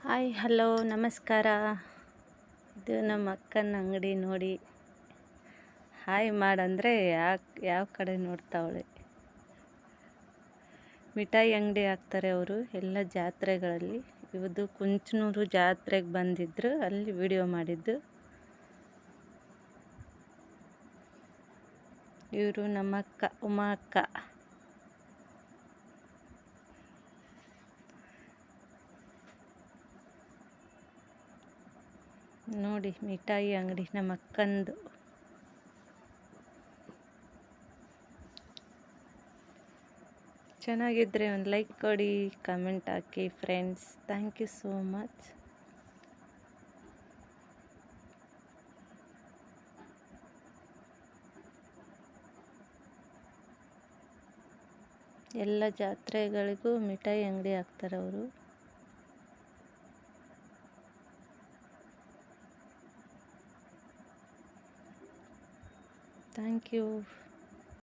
Hi hello ನಮಸ್ಕಾರ. ಇದು ನಮ್ಮ ಅಕ್ಕನ ಅಂಗಡಿ ನೋಡಿ. ಹಾಯ್ ಮಾಡಂದರೆ ಯಾವ ಕಡೆ ನೋಡ್ತಾವಳೆ. ಮಿಠಾಯಿ ಅಂಗಡಿ ಹಾಕ್ತಾರೆ ಅವರು ಎಲ್ಲ ಜಾತ್ರೆಗಳಲ್ಲಿ. ಇವತ್ತು ಕುಂಚನೂರು ಜಾತ್ರೆಗೆ ಬಂದಿದ್ರು, ಅಲ್ಲಿ ವಿಡಿಯೋ ಮಾಡಿದ್ದು. ಇವರು ನಮ್ಮ ಅಕ್ಕ ಉಮಾ ಅಕ್ಕ. ನೋಡಿ ಮಿಠಾಯಿ ಅಂಗಡಿ ನಮ್ಮ ಅಕ್ಕಂದು. ಚೆನ್ನಾಗಿದ್ದರೆ ಒಂದು ಲೈಕ್ ಕೊಡಿ, ಕಮೆಂಟ್ ಹಾಕಿ friends. Thank you so much. ಎಲ್ಲ ಜಾತ್ರೆಗಳಿಗೂ ಮಿಠಾಯಿ ಅಂಗಡಿ ಹಾಕ್ತಾರೆ ಅವರು. Thank you.